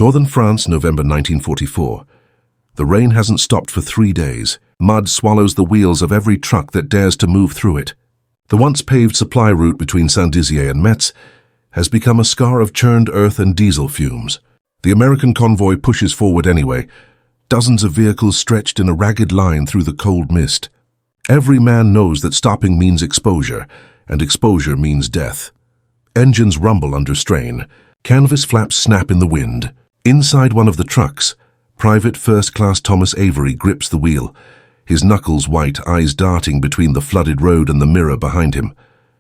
Northern France, November 1944. The rain hasn't stopped for 3 days. Mud swallows the wheels of every truck that dares to move through it. The once paved supply route between Saint-Dizier and Metz has become a scar of churned earth and diesel fumes. The American convoy pushes forward anyway, dozens of vehicles stretched in a ragged line through the cold mist. Every man knows that stopping means exposure, and exposure means death. Engines rumble under strain. Canvas flaps snap in the wind. Inside one of the trucks, Private First Class Thomas Avery grips the wheel, his knuckles white, eyes darting between the flooded road and the mirror behind him.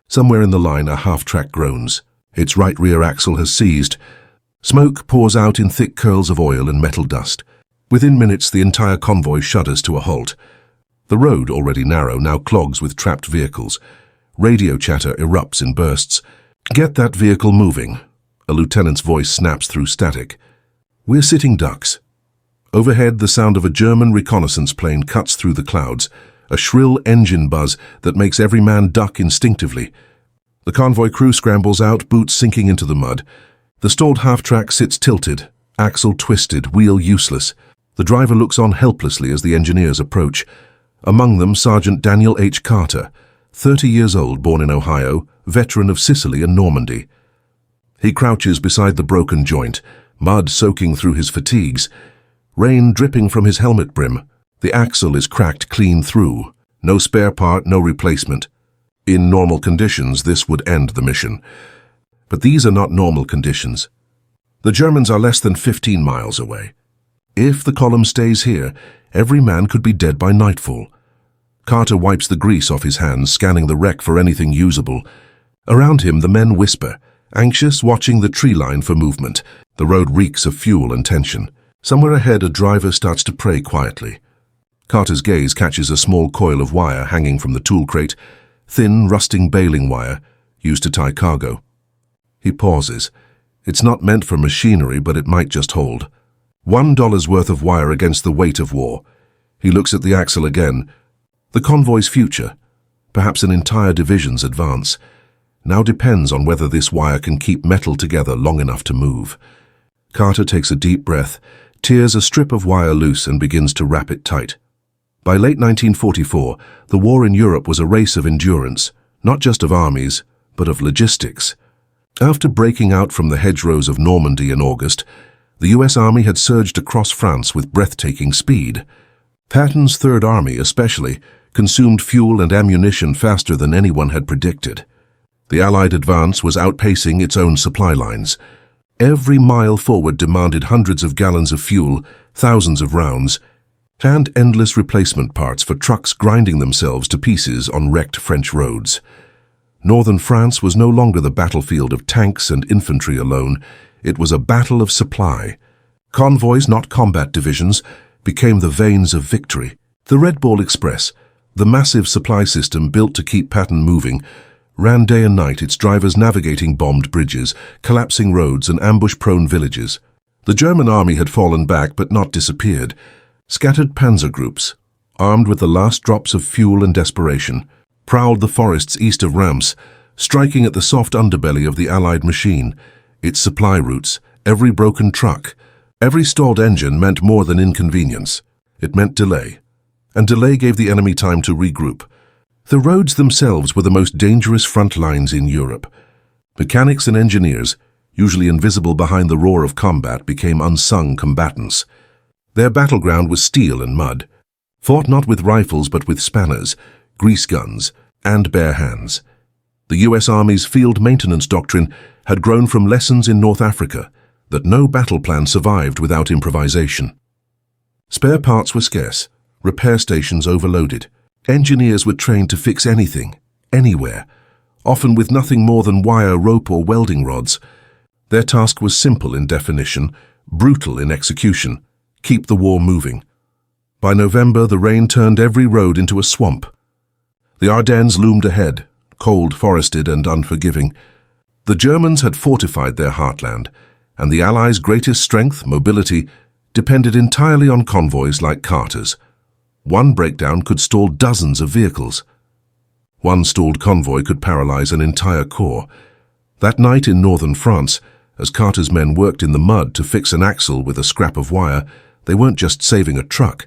Somewhere in the line, a half-track groans. Its right rear axle has seized. Smoke pours out in thick curls of oil and metal dust. Within minutes, the entire convoy shudders to a halt. The road, already narrow, now clogs with trapped vehicles. Radio chatter erupts in bursts. "Get that vehicle moving." A lieutenant's voice snaps through static. "We're sitting ducks." Overhead, the sound of a German reconnaissance plane cuts through the clouds, a shrill engine buzz that makes every man duck instinctively. The convoy crew scrambles out, boots sinking into the mud. The stalled half-track sits tilted, axle twisted, wheel useless. The driver looks on helplessly as the engineers approach. Among them, Sergeant Daniel H. Carter, 30 years old, born in Ohio, veteran of Sicily and Normandy. He crouches beside the broken joint, mud soaking through his fatigues, rain dripping from his helmet brim. The axle is cracked clean through. No spare part, no replacement. In normal conditions, this would end the mission. But these are not normal conditions. The Germans are less than 15 miles away. If the column stays here, every man could be dead by nightfall. Carter wipes the grease off his hands, scanning the wreck for anything usable. Around him, the men whisper, anxious, watching the tree line for movement. The road reeks of fuel and tension. Somewhere ahead, a driver starts to pray quietly. Carter's gaze catches a small coil of wire hanging from the tool crate, thin, rusting baling wire, used to tie cargo. He pauses. It's not meant for machinery, but it might just hold. $1 worth of wire against the weight of war. He looks at the axle again. The convoy's future, perhaps an entire division's advance, now depends on whether this wire can keep metal together long enough to move. Carter takes a deep breath, tears a strip of wire loose and begins to wrap it tight. By late 1944, the war in Europe was a race of endurance, not just of armies, but of logistics. After breaking out from the hedgerows of Normandy in August, the US Army had surged across France with breathtaking speed. Patton's Third Army, especially, consumed fuel and ammunition faster than anyone had predicted. The Allied advance was outpacing its own supply lines. Every mile forward demanded hundreds of gallons of fuel, thousands of rounds, and endless replacement parts for trucks grinding themselves to pieces on wrecked French roads. Northern France was no longer the battlefield of tanks and infantry alone. It was a battle of supply. Convoys, not combat divisions, became the veins of victory. The Red Ball Express, the massive supply system built to keep Patton moving, ran day and night, its drivers navigating bombed bridges, collapsing roads and ambush-prone villages. The German army had fallen back but not disappeared. Scattered panzer groups, armed with the last drops of fuel and desperation, prowled the forests east of Reims, striking at the soft underbelly of the Allied machine, its supply routes, every broken truck. Every stalled engine meant more than inconvenience. It meant delay. And delay gave the enemy time to regroup. The roads themselves were the most dangerous front lines in Europe. Mechanics and engineers, usually invisible behind the roar of combat, became unsung combatants. Their battleground was steel and mud, fought not with rifles but with spanners, grease guns, and bare hands. The US Army's field maintenance doctrine had grown from lessons in North Africa, that no battle plan survived without improvisation. Spare parts were scarce, repair stations overloaded. Engineers were trained to fix anything, anywhere, often with nothing more than wire, rope, or welding rods. Their task was simple in definition, brutal in execution: keep the war moving. By November, the rain turned every road into a swamp. The Ardennes loomed ahead, cold, forested, and unforgiving. The Germans had fortified their heartland, and the Allies' greatest strength, mobility, depended entirely on convoys like Carter's. One breakdown could stall dozens of vehicles. One stalled convoy could paralyze an entire corps. That night in northern France, As Carter's men worked in the mud to fix an axle with a scrap of wire, they weren't just saving a truck.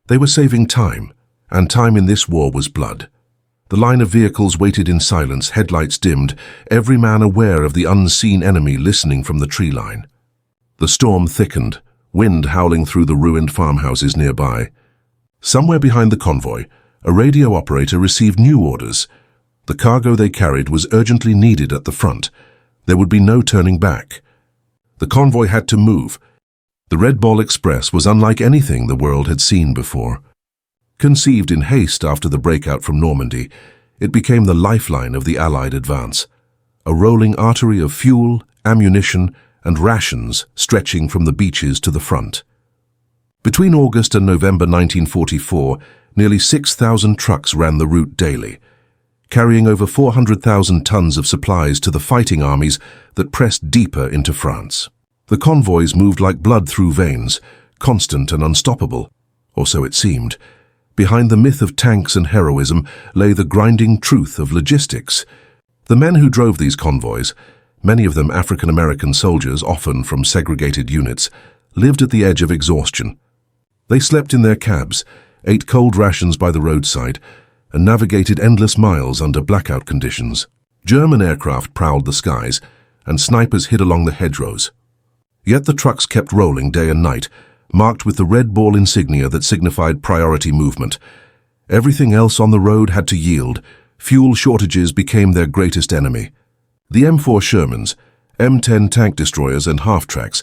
They were saving time, and time in this war was blood. The line of vehicles waited in silence, headlights dimmed, every man aware of the unseen enemy listening from the tree line. The storm thickened, wind howling through the ruined farmhouses nearby. Somewhere behind the convoy, a radio operator received new orders. The cargo they carried was urgently needed at the front. There would be no turning back. The convoy had to move. The Red Ball Express was unlike anything the world had seen before. Conceived in haste after the breakout from Normandy, it became the lifeline of the Allied advance, a rolling artery of fuel, ammunition, and rations stretching from the beaches to the front. Between August and November 1944, nearly 6,000 trucks ran the route daily, carrying over 400,000 tons of supplies to the fighting armies that pressed deeper into France. The convoys moved like blood through veins, constant and unstoppable, or so it seemed. Behind the myth of tanks and heroism lay the grinding truth of logistics. The men who drove these convoys, many of them African-American soldiers, often from segregated units, lived at the edge of exhaustion. They slept in their cabs, ate cold rations by the roadside, and navigated endless miles under blackout conditions. German aircraft prowled the skies, and snipers hid along the hedgerows. Yet the trucks kept rolling day and night, marked with the red ball insignia that signified priority movement. Everything else on the road had to yield. Fuel shortages became their greatest enemy. The M4 Shermans, M10 tank destroyers and half-tracks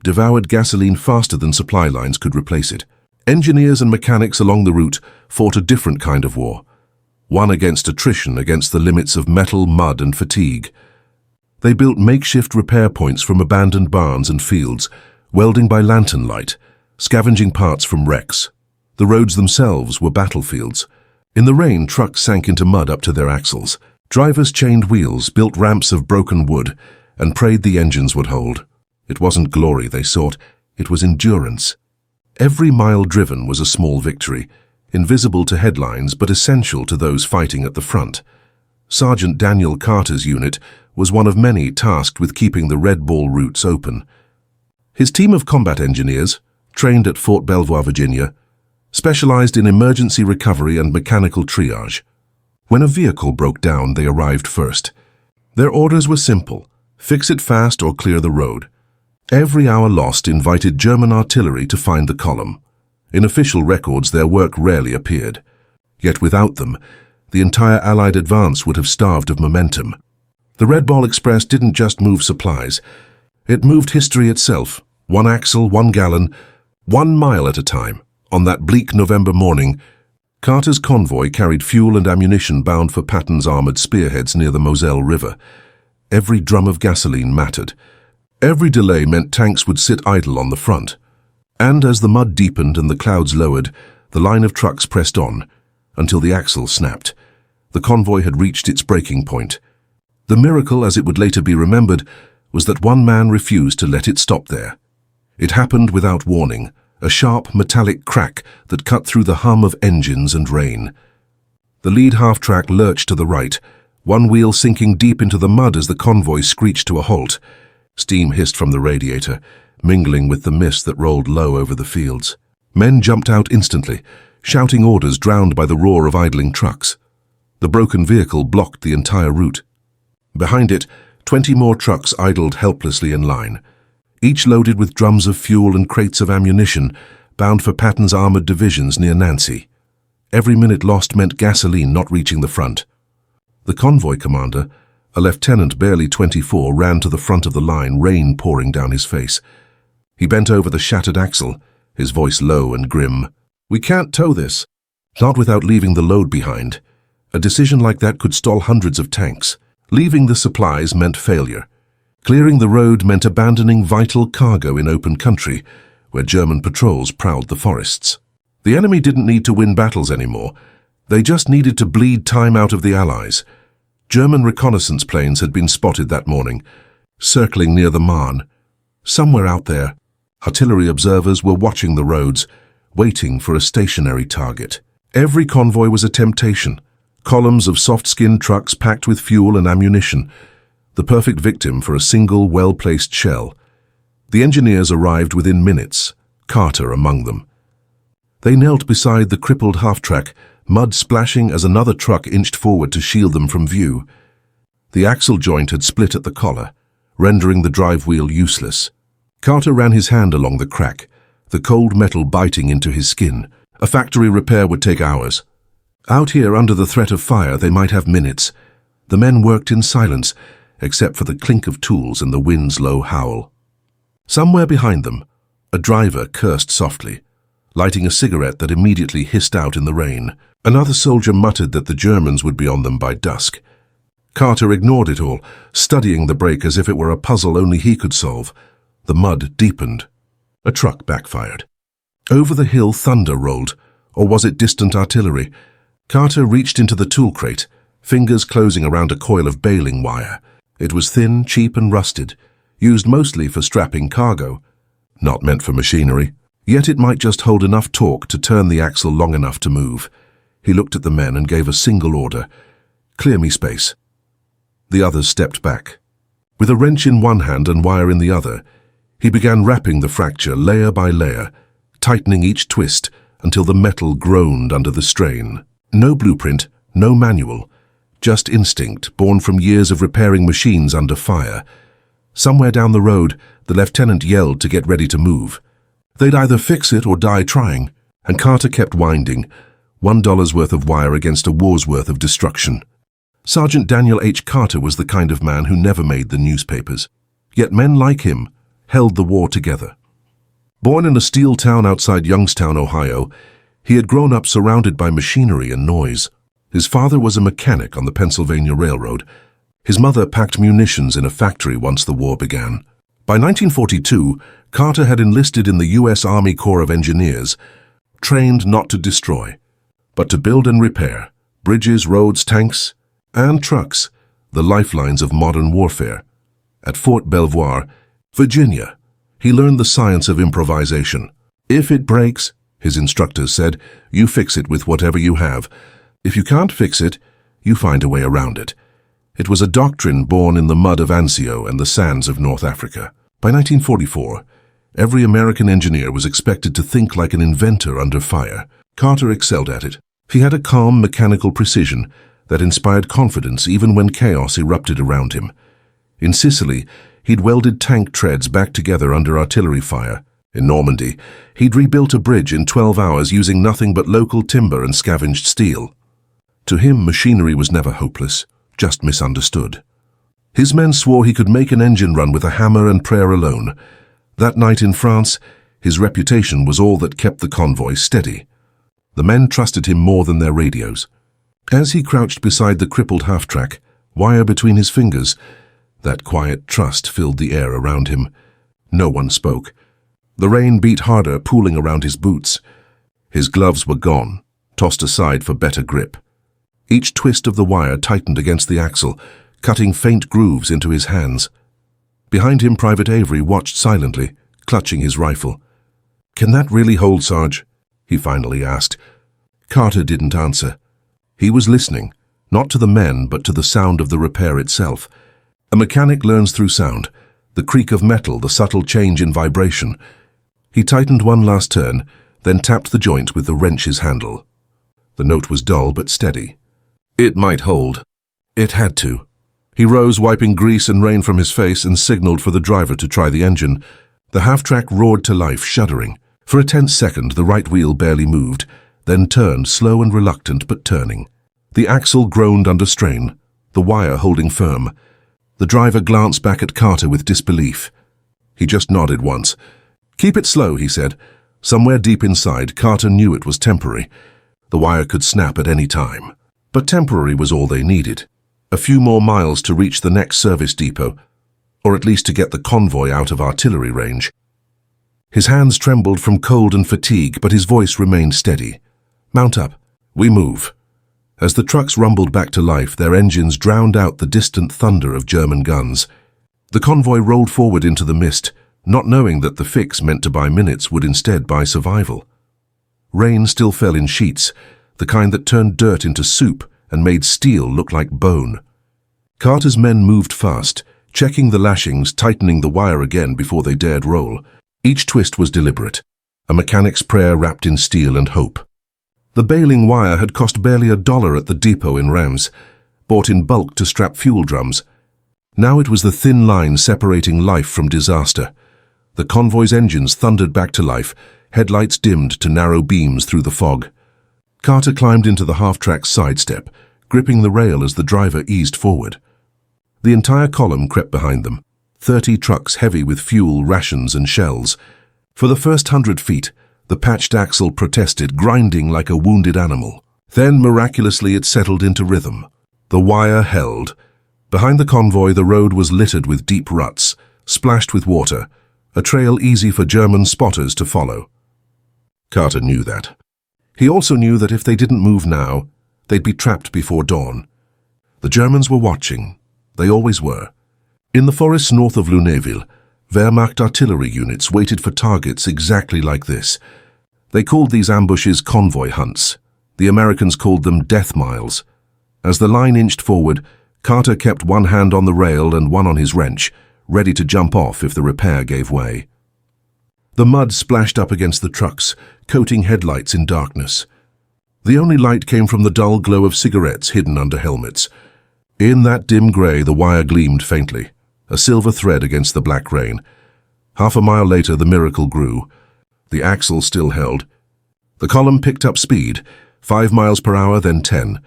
devoured gasoline faster than supply lines could replace it. Engineers and mechanics along the route fought a different kind of war, one against attrition, against the limits of metal, mud, and fatigue. They built makeshift repair points from abandoned barns and fields, welding by lantern light, scavenging parts from wrecks. The roads themselves were battlefields. In the rain, trucks sank into mud up to their axles. Drivers chained wheels, built ramps of broken wood, and prayed the engines would hold. It wasn't glory they sought, it was endurance. Every mile driven was a small victory, invisible to headlines but essential to those fighting at the front. Sergeant Daniel Carter's unit was one of many tasked with keeping the Red Ball routes open. His team of combat engineers, trained at Fort Belvoir, Virginia, specialized in emergency recovery and mechanical triage. When a vehicle broke down, they arrived first. Their orders were simple: fix it fast or clear the road. Every hour lost invited German artillery to find the column. In official records, their work rarely appeared. Yet without them, the entire Allied advance would have starved of momentum. The Red Ball Express didn't just move supplies. It moved history itself, one axle, 1 gallon, 1 mile at a time. On that bleak November morning, Carter's convoy carried fuel and ammunition bound for Patton's armored spearheads near the Moselle River. Every drum of gasoline mattered. Every delay meant tanks would sit idle on the front. And as the mud deepened and the clouds lowered, the line of trucks pressed on, until the axle snapped. The convoy had reached its breaking point. The miracle, as it would later be remembered, was that one man refused to let it stop there. It happened without warning, a sharp metallic crack that cut through the hum of engines and rain. The lead half-track lurched to the right, one wheel sinking deep into the mud as the convoy screeched to a halt. Steam hissed from the radiator, mingling with the mist that rolled low over the fields. Men jumped out instantly, shouting orders drowned by the roar of idling trucks. The broken vehicle blocked the entire route. Behind it, 20 more trucks idled helplessly in line, each loaded with drums of fuel and crates of ammunition, bound for Patton's armored divisions near Nancy. Every minute lost meant gasoline not reaching the front. The convoy commander, a lieutenant barely 24, ran to the front of the line, rain pouring down his face. He bent over the shattered axle, his voice low and grim. "We can't tow this, not without leaving the load behind." A decision like that could stall hundreds of tanks. Leaving the supplies meant failure. Clearing the road meant abandoning vital cargo in open country, where German patrols prowled the forests. The enemy didn't need to win battles anymore. They just needed to bleed time out of the Allies. German reconnaissance planes had been spotted that morning, circling near the Marne. Somewhere out there, artillery observers were watching the roads, waiting for a stationary target. Every convoy was a temptation, columns of soft-skinned trucks packed with fuel and ammunition. the perfect victim for a single, well-placed shell. The engineers arrived within minutes, Carter among them. They knelt beside the crippled half-track, mud splashing as another truck inched forward to shield them from view. The axle joint had split at the collar, rendering the drive wheel useless. Carter ran his hand along the crack, the cold metal biting into his skin. A factory repair would take hours. Out here, under the threat of fire, they might have minutes. The men worked in silence, except for the clink of tools and the wind's low howl. Somewhere behind them, a driver cursed softly, lighting a cigarette that immediately hissed out in the rain. Another soldier muttered that the Germans would be on them by dusk. Carter ignored it all, studying the break as if it were a puzzle only he could solve. The mud deepened. A truck backfired. Over the hill thunder rolled, or was it distant artillery? Carter reached into the tool crate, fingers closing around a coil of baling wire. It was thin, cheap and rusted, used mostly for strapping cargo, not meant for machinery. Yet it might just hold enough torque to turn the axle long enough to move. He looked at the men and gave a single order. "Clear me space." The others stepped back. With a wrench in one hand and wire in the other, he began wrapping the fracture layer by layer, tightening each twist until the metal groaned under the strain. No blueprint, no manual, just instinct born from years of repairing machines under fire. Somewhere down the road, the lieutenant yelled to get ready to move. They'd either fix it or die trying, and Carter kept winding, $1 worth of wire against a war's worth of destruction. Sergeant Daniel H. Carter was the kind of man who never made the newspapers. Yet men like him held the war together. Born in a steel town outside Youngstown, Ohio, he had grown up surrounded by machinery and noise. His father was a mechanic on the Pennsylvania Railroad. His mother packed munitions in a factory once the war began. By 1942, Carter had enlisted in the U.S. Army Corps of Engineers, trained not to destroy, but to build and repair bridges, roads, tanks, and trucks, the lifelines of modern warfare. At Fort Belvoir, Virginia, he learned the science of improvisation. If it breaks, his instructors said, you fix it with whatever you have. If you can't fix it, you find a way around it. It was a doctrine born in the mud of Anzio and the sands of North Africa. By 1944, every American engineer was expected to think like an inventor under fire. Carter excelled at it. He had a calm, mechanical precision that inspired confidence even when chaos erupted around him. In Sicily, he'd welded tank treads back together under artillery fire. In Normandy, he'd rebuilt a bridge in 12 hours using nothing but local timber and scavenged steel. To him, machinery was never hopeless, just misunderstood. His men swore he could make an engine run with a hammer and prayer alone. That night in France, his reputation was all that kept the convoy steady. The men trusted him more than their radios. As he crouched beside the crippled half-track, wire between his fingers, that quiet trust filled the air around him. No one spoke. The rain beat harder, pooling around his boots. His gloves were gone, tossed aside for better grip. Each twist of the wire tightened against the axle, cutting faint grooves into his hands. Behind him, Private Avery watched silently, clutching his rifle. "Can that really hold, Sarge?" he finally asked. Carter didn't answer. He was listening, not to the men, but to the sound of the repair itself. A mechanic learns through sound, the creak of metal, the subtle change in vibration. He tightened one last turn, then tapped the joint with the wrench's handle. The note was dull but steady. It might hold. It had to. He rose, wiping grease and rain from his face, and signaled for the driver to try the engine. The half-track roared to life, shuddering. For a tense second, the right wheel barely moved, then turned, slow and reluctant, but turning. The axle groaned under strain, the wire holding firm. The driver glanced back at Carter with disbelief. He just nodded once. "Keep it slow," he said. Somewhere deep inside, Carter knew it was temporary. The wire could snap at any time. But temporary was all they needed. A few more miles to reach the next service depot, or at least to get the convoy out of artillery range. His hands trembled from cold and fatigue, but his voice remained steady. "Mount up. We move." As the trucks rumbled back to life, their engines drowned out the distant thunder of German guns. The convoy rolled forward into the mist, not knowing that the fix meant to buy minutes would instead buy survival. Rain still fell in sheets, the kind that turned dirt into soup and made steel look like bone. Carter's men moved fast, checking the lashings, tightening the wire again before they dared roll. Each twist was deliberate, a mechanic's prayer wrapped in steel and hope. The baling wire had cost barely $1 at the depot in Rams, bought in bulk to strap fuel drums. Now it was the thin line separating life from disaster. The convoy's engines thundered back to life, headlights dimmed to narrow beams through the fog. Carter climbed into the half-track sidestep, gripping the rail as the driver eased forward. The entire column crept behind them, 30 trucks heavy with fuel, rations and shells. For the first 100 feet, the patched axle protested, grinding like a wounded animal. Then, miraculously, it settled into rhythm. The wire held. Behind the convoy, the road was littered with deep ruts, splashed with water, a trail easy for German spotters to follow. Carter knew that. He also knew that if they didn't move now, they'd be trapped before dawn. The Germans were watching. They always were. In the forests north of Lunéville, Wehrmacht artillery units waited for targets exactly like this. They called these ambushes convoy hunts. The Americans called them death miles. As the line inched forward, Carter kept one hand on the rail and one on his wrench, ready to jump off if the repair gave way. The mud splashed up against the trucks, coating headlights in darkness. The only light came from the dull glow of cigarettes hidden under helmets. In that dim grey, the wire gleamed faintly, a silver thread against the black rain. Half a mile later, the miracle grew. The axle still held. The column picked up speed, 5 miles per hour, then 10.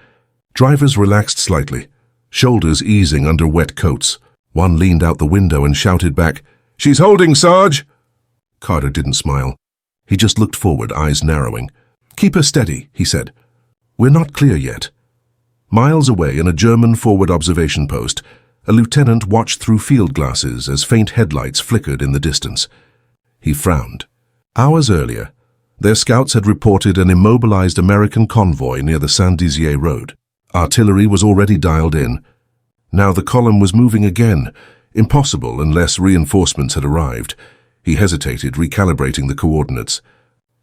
Drivers relaxed slightly, shoulders easing under wet coats. One leaned out the window and shouted back, "She's holding, Sarge!" Carter didn't smile. He just looked forward, eyes narrowing. "Keep her steady," he said. "We're not clear yet." Miles away in a German forward observation post, a lieutenant watched through field glasses as faint headlights flickered in the distance. He frowned. Hours earlier, their scouts had reported an immobilized American convoy near the Saint-Dizier road. Artillery was already dialed in. Now the column was moving again, impossible unless reinforcements had arrived. He hesitated, recalibrating the coordinates.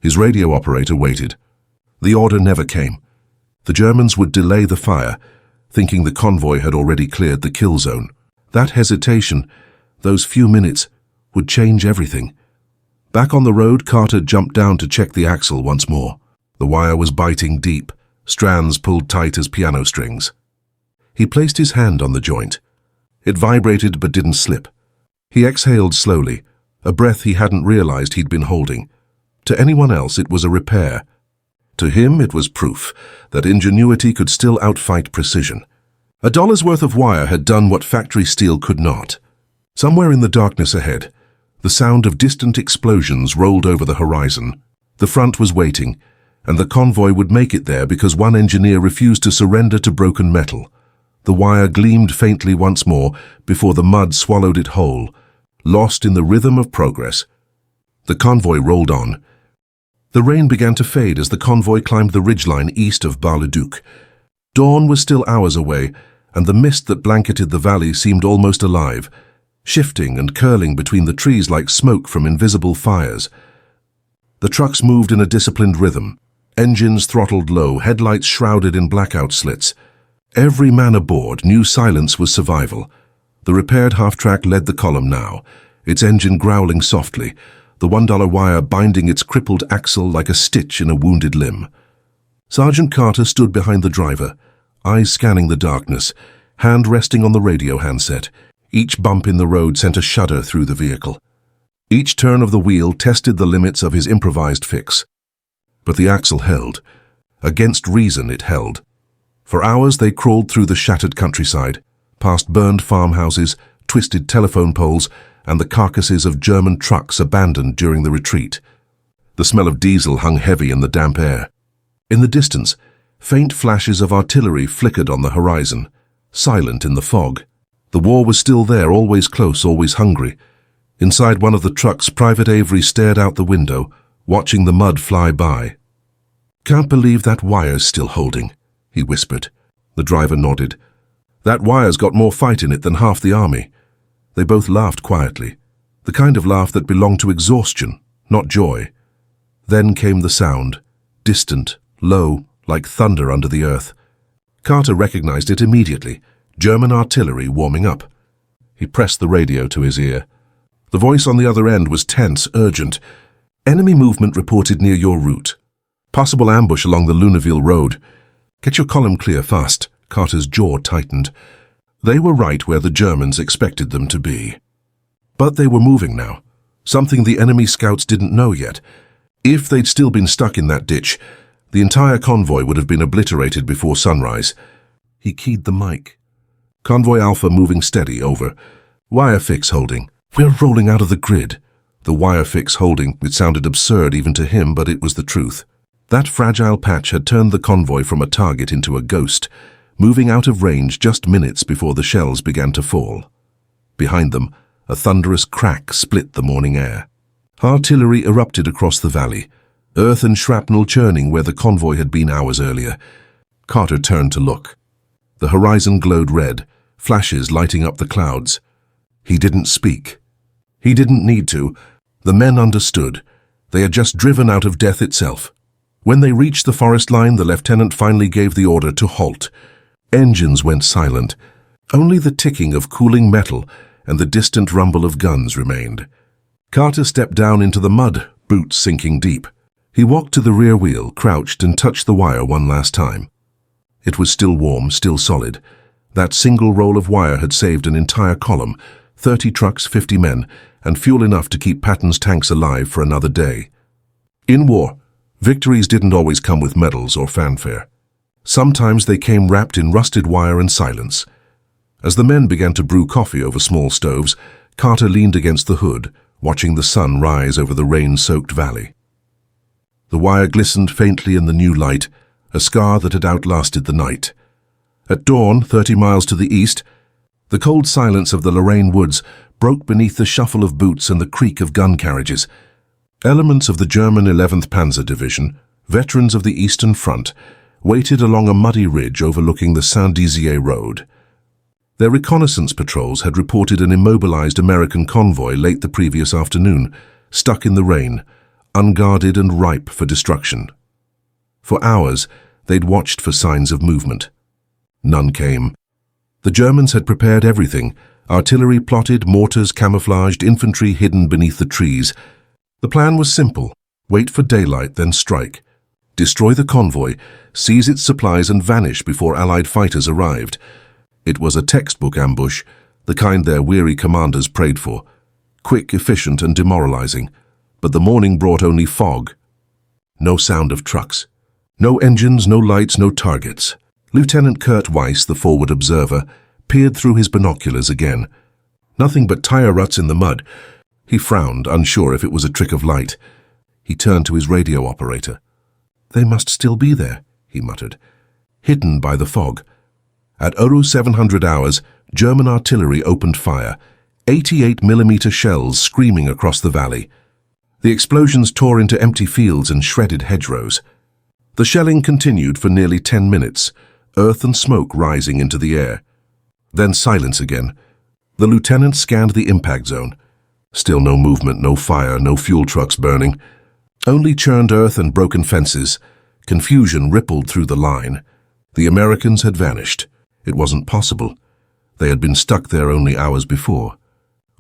His radio operator waited. The order never came. The Germans would delay the fire, thinking the convoy had already cleared the kill zone. That hesitation, those few minutes, would change everything. Back on the road, Carter jumped down to check the axle once more. The wire was biting deep, strands pulled tight as piano strings. He placed his hand on the joint. It vibrated but didn't slip. He exhaled slowly, a breath he hadn't realized he'd been holding. To anyone else, it was a repair. To him, it was proof that ingenuity could still outfight precision. $1's worth of wire had done what factory steel could not. Somewhere in the darkness ahead, the sound of distant explosions rolled over the horizon. The front was waiting, and the convoy would make it there because one engineer refused to surrender to broken metal. The wire gleamed faintly once more before the mud swallowed it whole, lost in the rhythm of progress. The convoy rolled on. The rain began to fade as the convoy climbed the ridgeline east of Bar-le-Duc. Dawn was still hours away, and the mist that blanketed the valley seemed almost alive, shifting and curling between the trees like smoke from invisible fires. The trucks moved in a disciplined rhythm, engines throttled low, headlights shrouded in blackout slits. Every man aboard knew silence was survival. The repaired half-track led the column now, its engine growling softly, the $1 wire binding its crippled axle like a stitch in a wounded limb. Sergeant Carter stood behind the driver, eyes scanning the darkness, hand resting on the radio handset. Each bump in the road sent a shudder through the vehicle. Each turn of the wheel tested the limits of his improvised fix. But the axle held. Against reason it held. For hours they crawled through the shattered countryside, past burned farmhouses, twisted telephone poles, and the carcasses of German trucks abandoned during the retreat. The smell of diesel hung heavy in the damp air. In the distance, faint flashes of artillery flickered on the horizon, silent in the fog. The war was still there, always close, always hungry. Inside one of the trucks, Private Avery stared out the window, watching the mud fly by. "Can't believe that wire's still holding," he whispered. The driver nodded. "That wire's got more fight in it than half the army." They both laughed quietly, the kind of laugh that belonged to exhaustion, not joy. Then came the sound, distant, low, like thunder under the earth. Carter recognized it immediately, German artillery warming up. He pressed the radio to his ear. The voice on the other end was tense, urgent. Enemy movement reported near your route. Possible ambush along the Luneville Road. Get your column clear fast. Carter's jaw tightened. They were right where the Germans expected them to be. But they were moving now. Something the enemy scouts didn't know yet. If they'd still been stuck in that ditch, the entire convoy would have been obliterated before sunrise. He keyed the mic. Convoy Alpha moving steady, over. Wire fix holding. We're rolling out of the grid. The wire fix holding, it sounded absurd even to him, but it was the truth. That fragile patch had turned the convoy from a target into a ghost, moving out of range just minutes before the shells began to fall. Behind them, a thunderous crack split the morning air. Artillery erupted across the valley, earth and shrapnel churning where the convoy had been hours earlier. Carter turned to look. The horizon glowed red, flashes lighting up the clouds. He didn't speak. He didn't need to. The men understood. They had just driven out of death itself. When they reached the forest line, the lieutenant finally gave the order to halt. Engines went silent. Only the ticking of cooling metal and the distant rumble of guns remained. Carter stepped down into the mud, boots sinking deep. He walked to the rear wheel, crouched, and touched the wire one last time. It was still warm, still solid. That single roll of wire had saved an entire column, 30 trucks, 50 men, and fuel enough to keep Patton's tanks alive for another day. In war, victories didn't always come with medals or fanfare. Sometimes they came wrapped in rusted wire and silence. As the men began to brew coffee over small stoves, Carter leaned against the hood, watching the sun rise over the rain-soaked valley. The wire glistened faintly in the new light, a scar that had outlasted the night. At dawn, 30 miles to the east, the cold silence of the Lorraine woods broke beneath the shuffle of boots and the creak of gun carriages. Elements of the German 11th Panzer Division, veterans of the Eastern Front, waited along a muddy ridge overlooking the Saint-Dizier road. Their reconnaissance patrols had reported an immobilized American convoy late the previous afternoon, stuck in the rain, unguarded and ripe for destruction. For hours, they'd watched for signs of movement. None came. The Germans had prepared everything, artillery plotted, mortars camouflaged, infantry hidden beneath the trees. The plan was simple: wait for daylight, then strike. Destroy the convoy, seize its supplies and vanish before Allied fighters arrived. It was a textbook ambush, the kind their weary commanders prayed for. Quick, efficient and demoralizing. But the morning brought only fog. No sound of trucks. No engines, no lights, no targets. Lieutenant Kurt Weiss, the forward observer, peered through his binoculars again. Nothing but tire ruts in the mud. He frowned, unsure if it was a trick of light. He turned to his radio operator. "They must still be there," he muttered, hidden by the fog. At 0700 hours, German artillery opened fire, 88mm shells screaming across the valley. The explosions tore into empty fields and shredded hedgerows. The shelling continued for nearly 10 minutes, earth and smoke rising into the air. Then silence again. The lieutenant scanned the impact zone. Still no movement, no fire, no fuel trucks burning. Only churned earth and broken fences. Confusion rippled through the line. The Americans had vanished. It wasn't possible. They had been stuck there only hours before.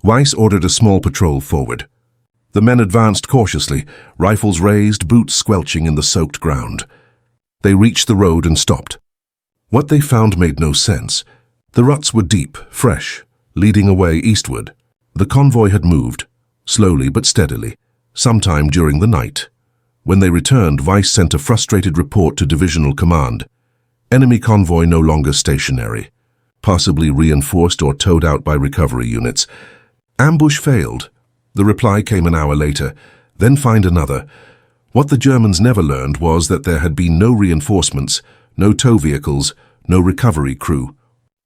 Weiss ordered a small patrol forward. The men advanced cautiously, rifles raised, boots squelching in the soaked ground. They reached the road and stopped. What they found made no sense. The ruts were deep, fresh, leading away eastward. The convoy had moved, slowly but steadily, sometime during the night. When they returned, Weiss sent a frustrated report to divisional command. Enemy convoy no longer stationary, possibly reinforced or towed out by recovery units. Ambush failed. The reply came an hour later. Then find another. What the Germans never learned was that there had been no reinforcements, no tow vehicles, no recovery crew.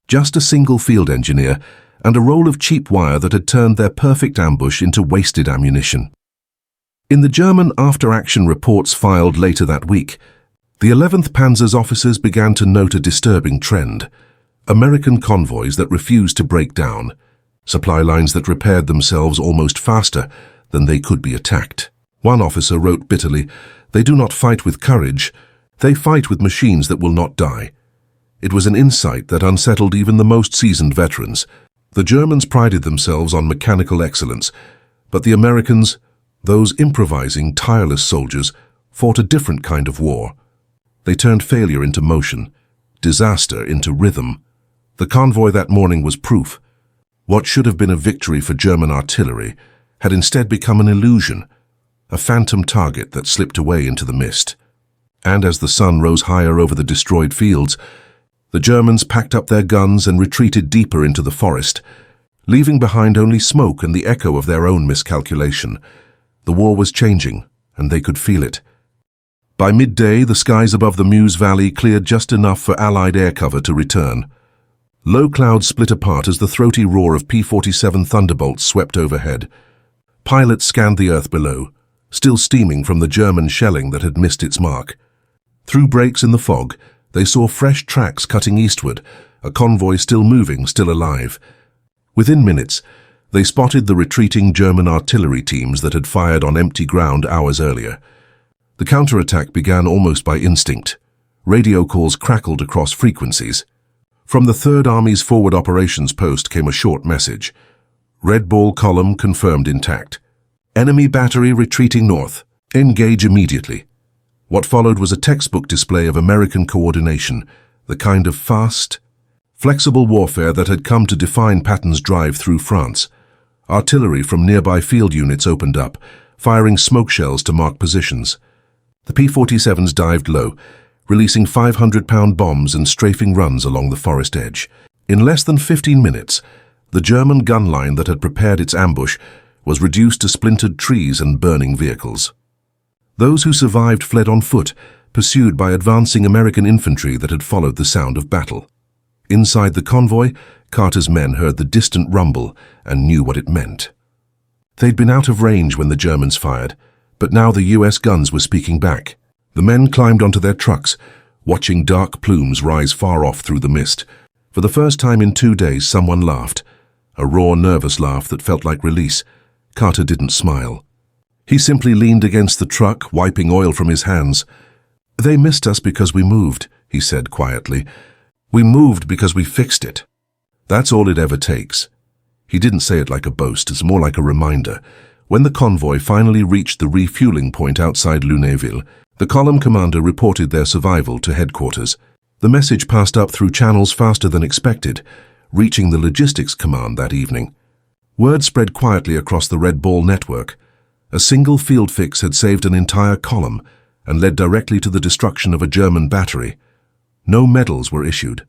Just a single field engineer and a roll of cheap wire that had turned their perfect ambush into wasted ammunition. In the German after-action reports filed later that week, the 11th Panzer's officers began to note a disturbing trend. American convoys that refused to break down, supply lines that repaired themselves almost faster than they could be attacked. One officer wrote bitterly, "They do not fight with courage, they fight with machines that will not die." It was an insight that unsettled even the most seasoned veterans. The Germans prided themselves on mechanical excellence, but the Americans, those improvising, tireless soldiers, fought a different kind of war. They turned failure into motion, disaster into rhythm. The convoy that morning was proof. What should have been a victory for German artillery had instead become an illusion, a phantom target that slipped away into the mist. And as the sun rose higher over the destroyed fields, the Germans packed up their guns and retreated deeper into the forest, leaving behind only smoke and the echo of their own miscalculation. The war was changing, and they could feel it. By midday, the skies above the Meuse Valley cleared just enough for Allied air cover to return. Low clouds split apart as the throaty roar of P-47 Thunderbolts swept overhead. Pilots scanned the earth below, still steaming from the German shelling that had missed its mark. Through breaks in the fog, they saw fresh tracks cutting eastward, a convoy still moving, still alive. Within minutes, they spotted the retreating German artillery teams that had fired on empty ground hours earlier. The counterattack began almost by instinct. Radio calls crackled across frequencies. From the 3rd Army's forward operations post came a short message. Red ball column confirmed intact. Enemy battery retreating north. Engage immediately. What followed was a textbook display of American coordination, the kind of fast, flexible warfare that had come to define Patton's drive through France. Artillery from nearby field units opened up, firing smoke shells to mark positions. The P-47s dived low, releasing 500-pound bombs and strafing runs along the forest edge. In less than 15 minutes, the German gun line that had prepared its ambush was reduced to splintered trees and burning vehicles. Those who survived fled on foot, pursued by advancing American infantry that had followed the sound of battle. Inside the convoy, Carter's men heard the distant rumble and knew what it meant. They'd been out of range when the Germans fired, but now the US guns were speaking back. The men climbed onto their trucks, watching dark plumes rise far off through the mist. For the first time in 2 days, someone laughed. A raw, nervous laugh that felt like release. Carter didn't smile. He simply leaned against the truck, wiping oil from his hands. "They missed us because we moved," he said quietly. "We moved because we fixed it. That's all it ever takes." He didn't say it like a boast, it's more like a reminder. When the convoy finally reached the refueling point outside Lunéville, the column commander reported their survival to headquarters. The message passed up through channels faster than expected, reaching the logistics command that evening. Word spread quietly across the Red Ball network. A single field fix had saved an entire column and led directly to the destruction of a German battery. No medals were issued.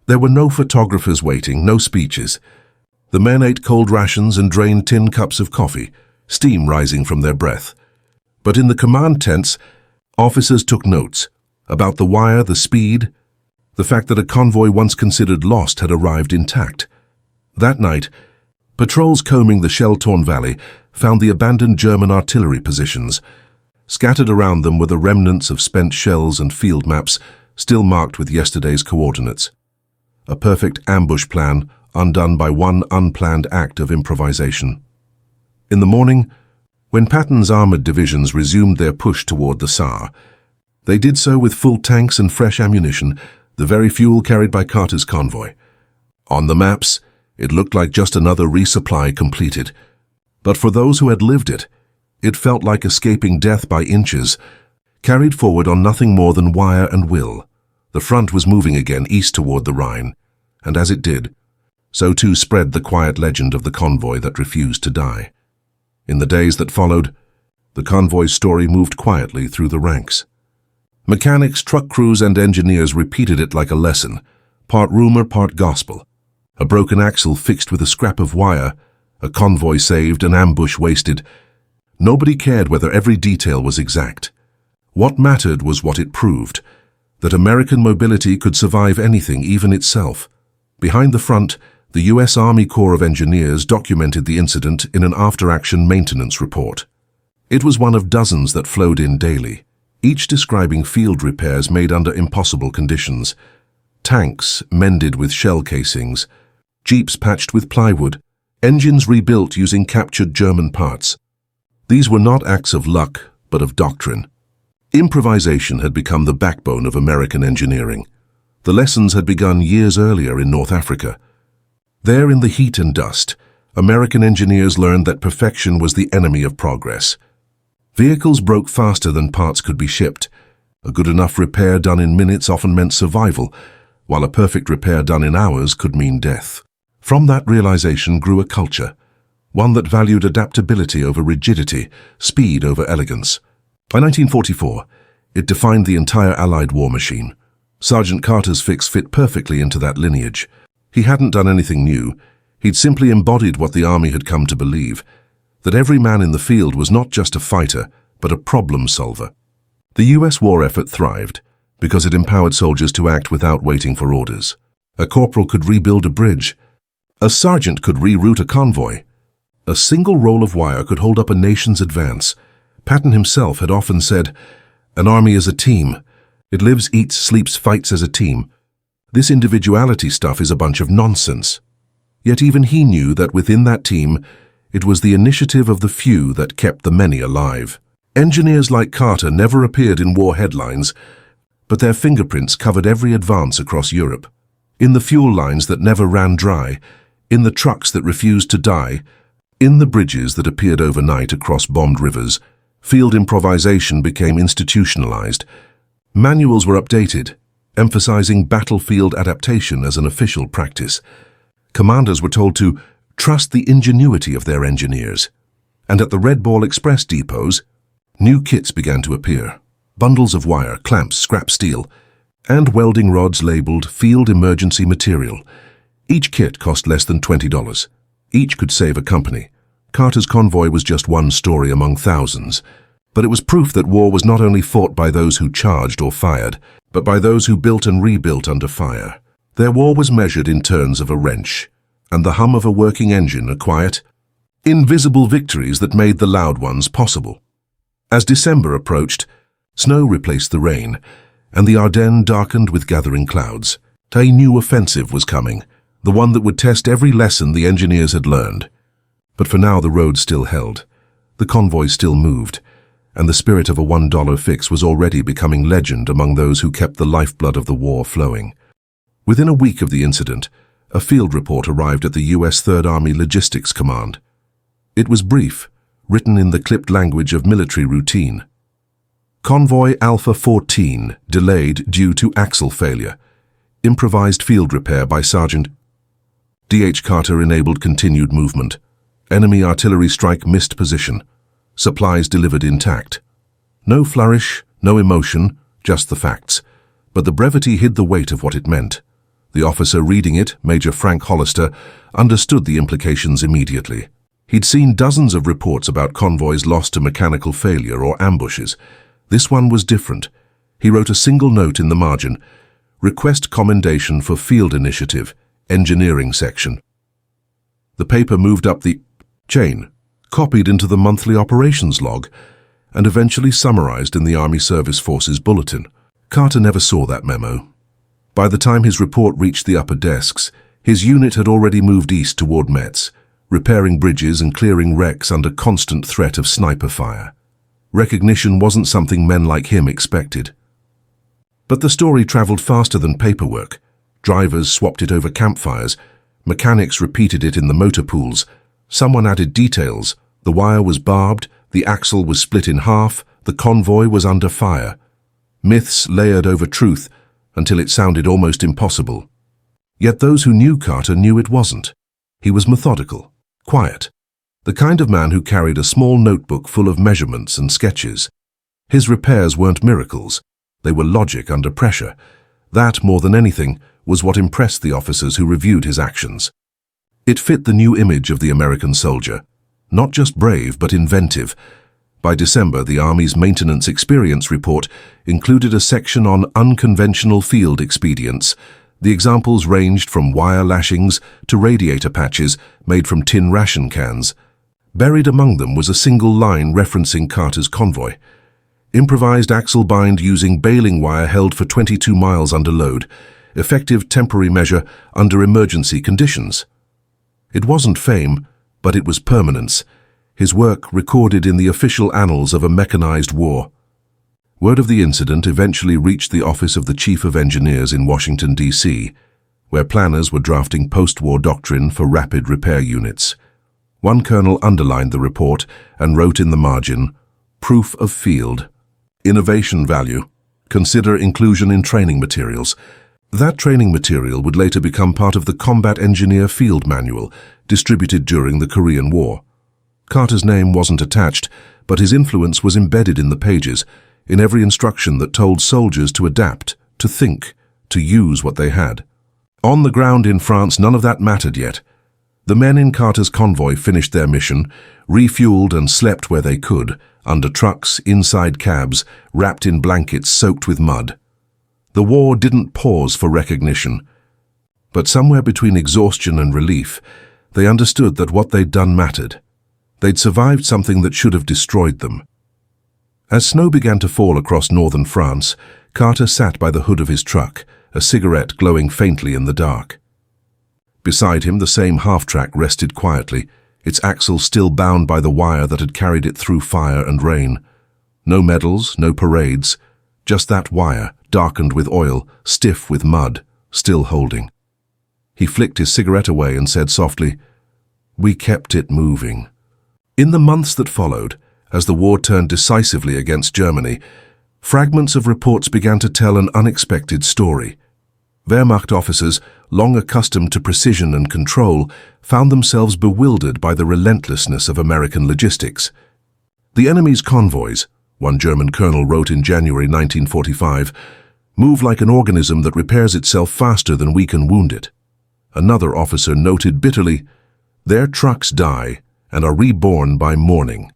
There were no photographers waiting, no speeches. The men ate cold rations and drained tin cups of coffee, steam rising from their breath. But in the command tents, officers took notes about the wire, the speed, the fact that a convoy once considered lost had arrived intact. That night, patrols combing the shell-torn valley found the abandoned German artillery positions. Scattered around them were the remnants of spent shells and field maps, still marked with yesterday's coordinates. A perfect ambush plan undone by one unplanned act of improvisation. In the morning, when Patton's armored divisions resumed their push toward the Saar, they did so with full tanks and fresh ammunition, the very fuel carried by Carter's convoy. On the maps, it looked like just another resupply completed. But for those who had lived it, it felt like escaping death by inches, carried forward on nothing more than wire and will. The front was moving again east toward the Rhine, and as it did, so too spread the quiet legend of the convoy that refused to die. In the days that followed, the convoy's story moved quietly through the ranks. Mechanics, truck crews, and engineers repeated it like a lesson, part rumor, part gospel. A broken axle fixed with a scrap of wire, a convoy saved, an ambush wasted. Nobody cared whether every detail was exact. What mattered was what it proved, that American mobility could survive anything, even itself. Behind the front, the U.S. Army Corps of Engineers documented the incident in an after-action maintenance report. It was one of dozens that flowed in daily, each describing field repairs made under impossible conditions. Tanks mended with shell casings, jeeps patched with plywood, engines rebuilt using captured German parts. These were not acts of luck, but of doctrine. Improvisation had become the backbone of American engineering. The lessons had begun years earlier in North Africa. There in the heat and dust, American engineers learned that perfection was the enemy of progress. Vehicles broke faster than parts could be shipped. A good enough repair done in minutes often meant survival, while a perfect repair done in hours could mean death. From that realization grew a culture, one that valued adaptability over rigidity, speed over elegance. By 1944, it defined the entire Allied war machine. Sergeant Carter's fix fit perfectly into that lineage. He hadn't done anything new. He'd simply embodied what the Army had come to believe, that every man in the field was not just a fighter, but a problem solver. The US war effort thrived because it empowered soldiers to act without waiting for orders. A corporal could rebuild a bridge. A sergeant could reroute a convoy. A single roll of wire could hold up a nation's advance. Patton himself had often said, "An army is a team. It lives, eats, sleeps, fights as a team. This individuality stuff is a bunch of nonsense." Yet even he knew that within that team, it was the initiative of the few that kept the many alive. Engineers like Carter never appeared in war headlines, but their fingerprints covered every advance across Europe. In the fuel lines that never ran dry, in the trucks that refused to die, in the bridges that appeared overnight across bombed rivers, field improvisation became institutionalized. Manuals were updated, emphasizing battlefield adaptation as an official practice. Commanders were told to trust the ingenuity of their engineers. And at the Red Ball Express depots, new kits began to appear. Bundles of wire, clamps, scrap steel, and welding rods labeled Field Emergency Material. Each kit cost less than $20. Each could save a company. Carter's Convoy was just one story among thousands, but it was proof that war was not only fought by those who charged or fired, but by those who built and rebuilt under fire. Their war was measured in turns of a wrench, and the hum of a working engine a quiet, invisible victories that made the loud ones possible. As December approached, snow replaced the rain, and the Ardennes darkened with gathering clouds. A new offensive was coming, the one that would test every lesson the engineers had learned. But for now the road still held, the convoy still moved, and the spirit of a $1 fix was already becoming legend among those who kept the lifeblood of the war flowing. Within a week of the incident, a field report arrived at the US Third Army Logistics Command. It was brief, written in the clipped language of military routine. Convoy Alpha 14 delayed due to axle failure. Improvised field repair by Sergeant D.H. Carter enabled continued movement. Enemy artillery strike missed position. Supplies delivered intact. No flourish, no emotion, just the facts. But the brevity hid the weight of what it meant. The officer reading it, Major Frank Hollister, understood the implications immediately. He'd seen dozens of reports about convoys lost to mechanical failure or ambushes. This one was different. He wrote a single note in the margin, "Request commendation for field initiative, engineering section." The paper moved up the chain, copied into the monthly operations log, and eventually summarized in the Army Service Forces Bulletin. Carter never saw that memo. By the time his report reached the upper desks, his unit had already moved east toward Metz, repairing bridges and clearing wrecks under constant threat of sniper fire. Recognition wasn't something men like him expected. But the story traveled faster than paperwork. Drivers swapped it over campfires. Mechanics repeated it in the motor pools. Someone added details. The wire was barbed, the axle was split in half, the convoy was under fire. Myths layered over truth until it sounded almost impossible. Yet those who knew Carter knew it wasn't. He was methodical, quiet, the kind of man who carried a small notebook full of measurements and sketches. His repairs weren't miracles. They were logic under pressure. That, more than anything, was what impressed the officers who reviewed his actions. It fit the new image of the American soldier. Not just brave, but inventive. By December, the Army's Maintenance Experience Report included a section on unconventional field expedients. The examples ranged from wire lashings to radiator patches made from tin ration cans. Buried among them was a single line referencing Carter's convoy. Improvised axle bind using baling wire held for 22 miles under load. Effective temporary measure under emergency conditions. It wasn't fame, but it was permanence. His work recorded in the official annals of a mechanized war. Word of the incident eventually reached the office of the Chief of Engineers in Washington, D.C., where planners were drafting post-war doctrine for rapid repair units. One colonel underlined the report and wrote in the margin, "Proof of field. Innovation value. Consider inclusion in training materials." That training material would later become part of the Combat Engineer Field Manual, distributed during the Korean War. Carter's name wasn't attached, but his influence was embedded in the pages, in every instruction that told soldiers to adapt, to think, to use what they had. On the ground in France, none of that mattered yet. The men in Carter's convoy finished their mission, refueled and slept where they could, under trucks, inside cabs, wrapped in blankets soaked with mud. The war didn't pause for recognition, but somewhere between exhaustion and relief, they understood that what they'd done mattered. They'd survived something that should have destroyed them. As snow began to fall across northern France, Carter sat by the hood of his truck, a cigarette glowing faintly in the dark. Beside him, the same half-track rested quietly, its axle still bound by the wire that had carried it through fire and rain. No medals, no parades, just that wire, darkened with oil, stiff with mud, still holding. He flicked his cigarette away and said softly, "We kept it moving." In the months that followed, as the war turned decisively against Germany, fragments of reports began to tell an unexpected story. Wehrmacht officers, long accustomed to precision and control, found themselves bewildered by the relentlessness of American logistics. The enemy's convoys, one German colonel wrote in January 1945, move like an organism that repairs itself faster than we can wound it. Another officer noted bitterly, "Their trucks die and are reborn by morning."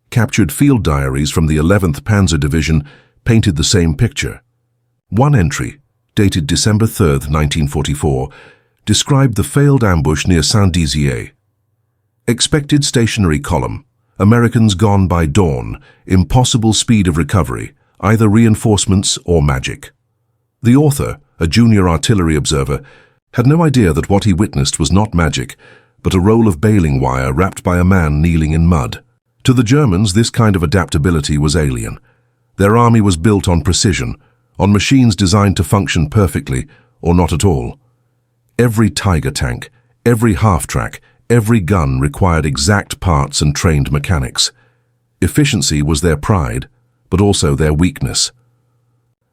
Captured field diaries from the 11th Panzer Division painted the same picture. One entry, dated December 3, 1944, described the failed ambush near Saint-Dizier. Expected stationary column, Americans gone by dawn, impossible speed of recovery, either reinforcements or magic. The author, a junior artillery observer, had no idea that what he witnessed was not magic, but a roll of baling wire wrapped by a man kneeling in mud. To the Germans, this kind of adaptability was alien. Their army was built on precision, on machines designed to function perfectly, or not at all. Every Tiger tank, every half-track, every gun required exact parts and trained mechanics. Efficiency was their pride, but also their weakness.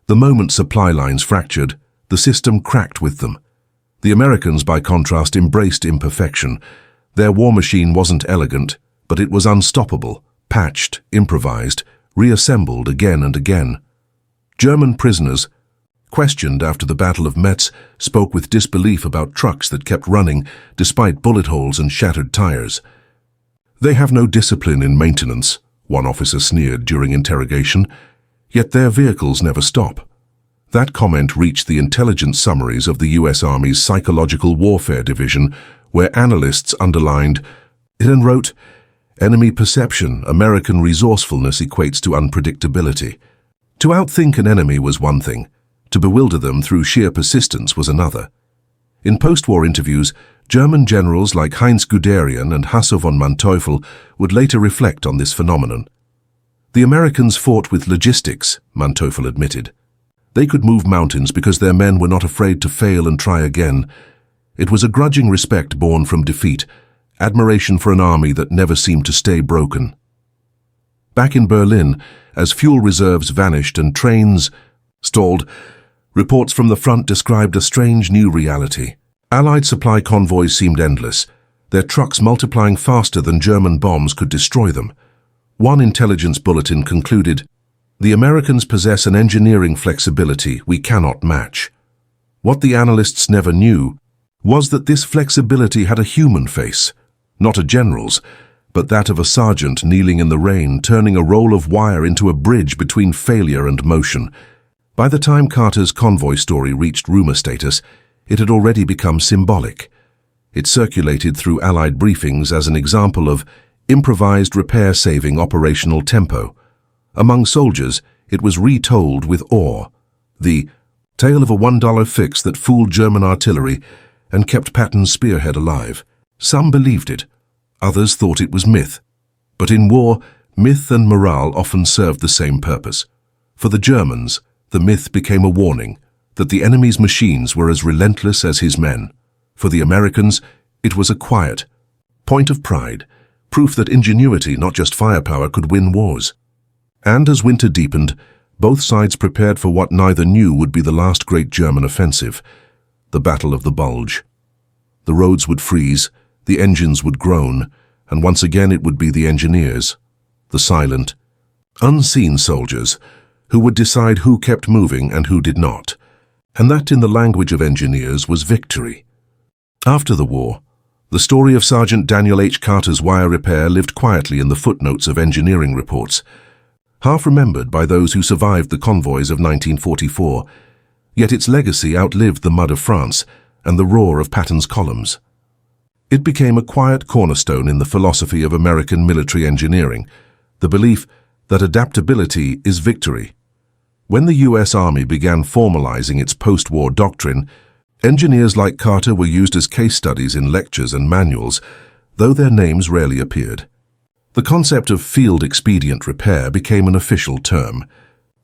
The moment supply lines fractured, the system cracked with them. The Americans, by contrast, embraced imperfection. Their war machine wasn't elegant, but it was unstoppable, patched, improvised, reassembled again and again. German prisoners, questioned after the Battle of Metz, spoke with disbelief about trucks that kept running despite bullet holes and shattered tires. "They have no discipline in maintenance," one officer sneered during interrogation, "yet their vehicles never stop." That comment reached the intelligence summaries of the U.S. Army's Psychological Warfare Division, where analysts underlined it and wrote, "Enemy perception, American resourcefulness equates to unpredictability." To outthink an enemy was one thing. To bewilder them through sheer persistence was another. In post-war interviews, German generals like Heinz Guderian and Hasso von Manteuffel would later reflect on this phenomenon. The Americans fought with logistics, Manteuffel admitted. They could move mountains because their men were not afraid to fail and try again. It was a grudging respect born from defeat, admiration for an army that never seemed to stay broken. Back in Berlin, as fuel reserves vanished and trains stalled, reports from the front described a strange new reality. Allied supply convoys seemed endless, their trucks multiplying faster than German bombs could destroy them. One intelligence bulletin concluded, "The Americans possess an engineering flexibility we cannot match." What the analysts never knew was that this flexibility had a human face, not a general's, but that of a sergeant kneeling in the rain, turning a roll of wire into a bridge between failure and motion. By the time Carter's convoy story reached rumor status, it had already become symbolic. It circulated through Allied briefings as an example of improvised repair-saving operational tempo. Among soldiers, it was retold with awe. The tale of a $1 fix that fooled German artillery and kept Patton's spearhead alive. Some believed it. Others thought it was myth. But in war, myth and morale often served the same purpose. For the Germans, the myth became a warning that the enemy's machines were as relentless as his men. For the Americans, it was a quiet point of pride, proof that ingenuity, not just firepower, could win wars. And as winter deepened, both sides prepared for what neither knew would be the last great German offensive, the Battle of the Bulge. The roads would freeze, the engines would groan, and once again it would be the engineers, the silent, unseen soldiers, who would decide who kept moving and who did not. And that, in the language of engineers, was victory. After the war, the story of Sergeant Daniel H. Carter's wire repair lived quietly in the footnotes of engineering reports, half remembered by those who survived the convoys of 1944, yet its legacy outlived the mud of France and the roar of Patton's columns. It became a quiet cornerstone in the philosophy of American military engineering, the belief that adaptability is victory. When the U.S. Army began formalizing its post-war doctrine, engineers like Carter were used as case studies in lectures and manuals, though their names rarely appeared. The concept of field expedient repair became an official term,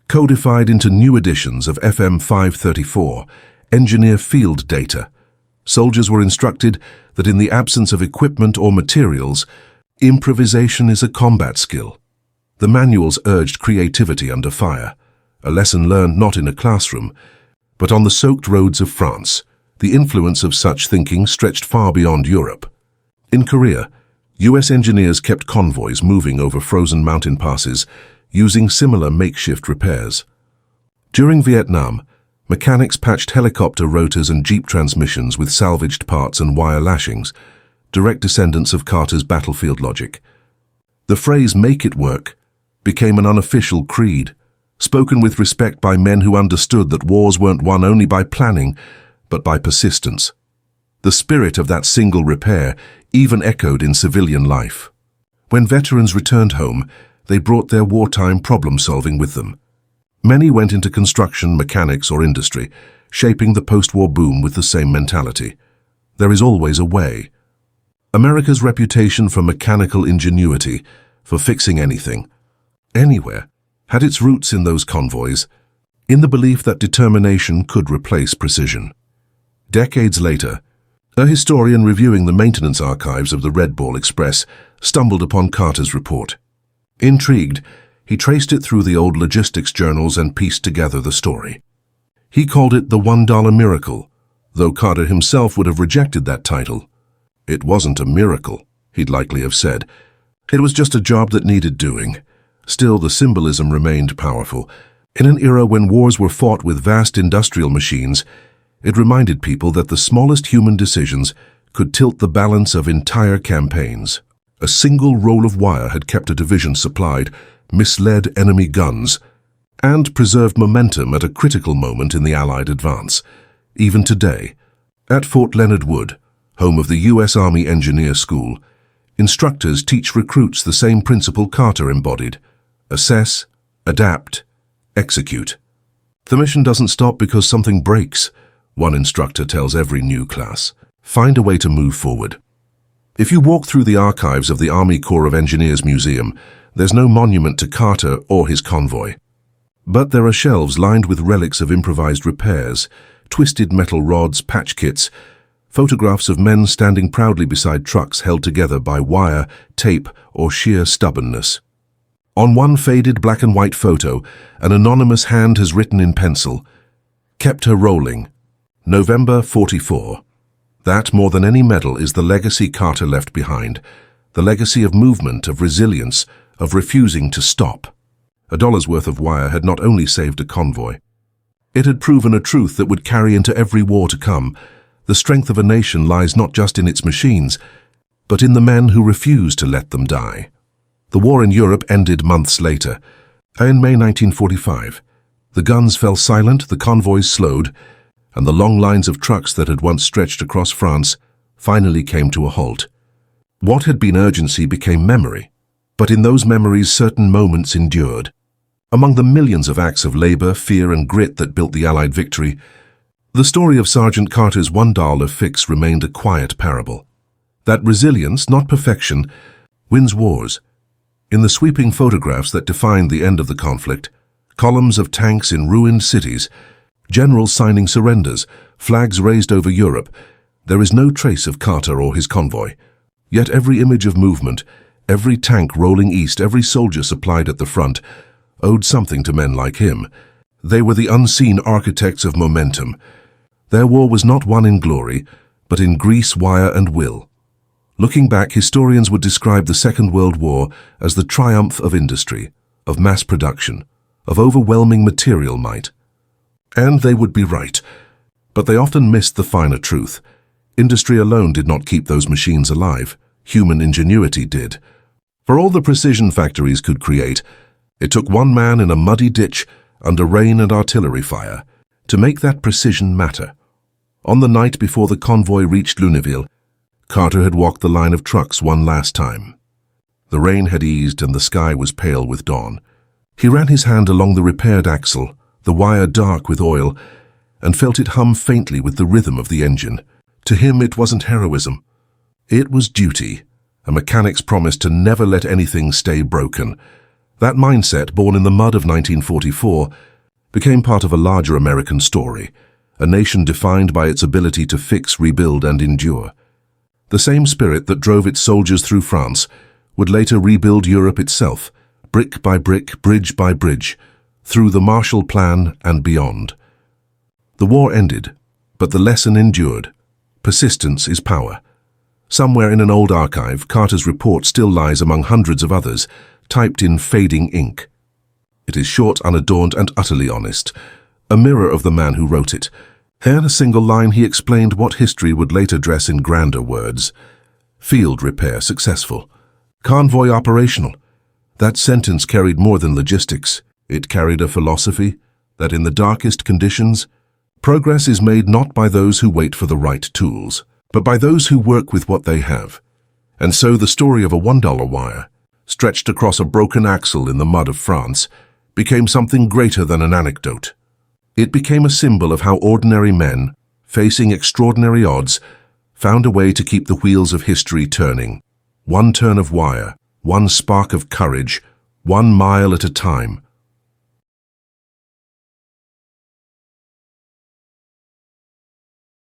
codified into new editions of FM 534, Engineer Field Data. Soldiers were instructed that in the absence of equipment or materials, improvisation is a combat skill. The manuals urged creativity under fire, a lesson learned not in a classroom, but on the soaked roads of France. The influence of such thinking stretched far beyond Europe. In Korea, U.S. engineers kept convoys moving over frozen mountain passes, using similar makeshift repairs. During Vietnam, mechanics patched helicopter rotors and jeep transmissions with salvaged parts and wire lashings, direct descendants of Carter's battlefield logic. The phrase "make it work" became an unofficial creed, spoken with respect by men who understood that wars weren't won only by planning, but by persistence. The spirit of that single repair even echoed in civilian life. When veterans returned home, they brought their wartime problem-solving with them. Many went into construction, mechanics, or industry, shaping the post-war boom with the same mentality. There is always a way. America's reputation for mechanical ingenuity, for fixing anything, anywhere, had its roots in those convoys, in the belief that determination could replace precision. Decades later, a historian reviewing the maintenance archives of the Red Ball Express stumbled upon Carter's report. Intrigued, he traced it through the old logistics journals and pieced together the story. He called it the $1 miracle, though Carter himself would have rejected that title. It wasn't a miracle, he'd likely have said. It was just a job that needed doing. Still, the symbolism remained powerful. In an era when wars were fought with vast industrial machines, it reminded people that the smallest human decisions could tilt the balance of entire campaigns. A single roll of wire had kept a division supplied, misled enemy guns, and preserved momentum at a critical moment in the Allied advance. Even today, at Fort Leonard Wood, home of the U.S. Army Engineer School, instructors teach recruits the same principle Carter embodied: assess, adapt, execute. The mission doesn't stop because something breaks, one instructor tells every new class. Find a way to move forward. If you walk through the archives of the Army Corps of Engineers Museum, there's no monument to Carter or his convoy. But there are shelves lined with relics of improvised repairs, twisted metal rods, patch kits, photographs of men standing proudly beside trucks held together by wire, tape, or sheer stubbornness. On one faded black and white photo, an anonymous hand has written in pencil, "Kept her rolling, November 44. That, more than any medal, is the legacy Carter left behind, the legacy of movement, of resilience, of refusing to stop. $1's worth of wire had not only saved a convoy. It had proven a truth that would carry into every war to come. The strength of a nation lies not just in its machines, but in the men who refuse to let them die. The war in Europe ended months later. In May 1945, the guns fell silent, the convoys slowed, and the long lines of trucks that had once stretched across France finally came to a halt. What had been urgency became memory, but in those memories certain moments endured. Among the millions of acts of labor, fear, and grit that built the Allied victory, the story of Sergeant Carter's $1 fix remained a quiet parable. That resilience, not perfection, wins wars. In the sweeping photographs that defined the end of the conflict, columns of tanks in ruined cities, generals signing surrenders, flags raised over Europe. There is no trace of Carter or his convoy. Yet every image of movement, every tank rolling east, every soldier supplied at the front, owed something to men like him. They were the unseen architects of momentum. Their war was not won in glory, but in grease, wire, and will. Looking back, historians would describe the Second World War as the triumph of industry, of mass production, of overwhelming material might. And they would be right. But they often missed the finer truth. Industry alone did not keep those machines alive. Human ingenuity did. For all the precision factories could create, it took one man in a muddy ditch under rain and artillery fire to make that precision matter. On the night before the convoy reached Luneville, Carter had walked the line of trucks one last time. The rain had eased and the sky was pale with dawn. He ran his hand along the repaired axle, the wire dark with oil, and felt it hum faintly with the rhythm of the engine. To him it wasn't heroism. It was duty, a mechanic's promise to never let anything stay broken. That mindset, born in the mud of 1944, became part of a larger American story, a nation defined by its ability to fix, rebuild, and endure. The same spirit that drove its soldiers through France would later rebuild Europe itself, brick by brick, bridge by bridge, through the Marshall Plan and beyond. The war ended, but the lesson endured. Persistence is power. Somewhere in an old archive, Carter's report still lies among hundreds of others, typed in fading ink. It is short, unadorned, and utterly honest, a mirror of the man who wrote it. Here in a single line he explained what history would later dress in grander words. Field repair successful. Convoy operational. That sentence carried more than logistics. It carried a philosophy that in the darkest conditions, progress is made not by those who wait for the right tools, but by those who work with what they have. And so the story of a $1 wire, stretched across a broken axle in the mud of France, became something greater than an anecdote. It became a symbol of how ordinary men, facing extraordinary odds, found a way to keep the wheels of history turning. One turn of wire, one spark of courage, 1 mile at a time.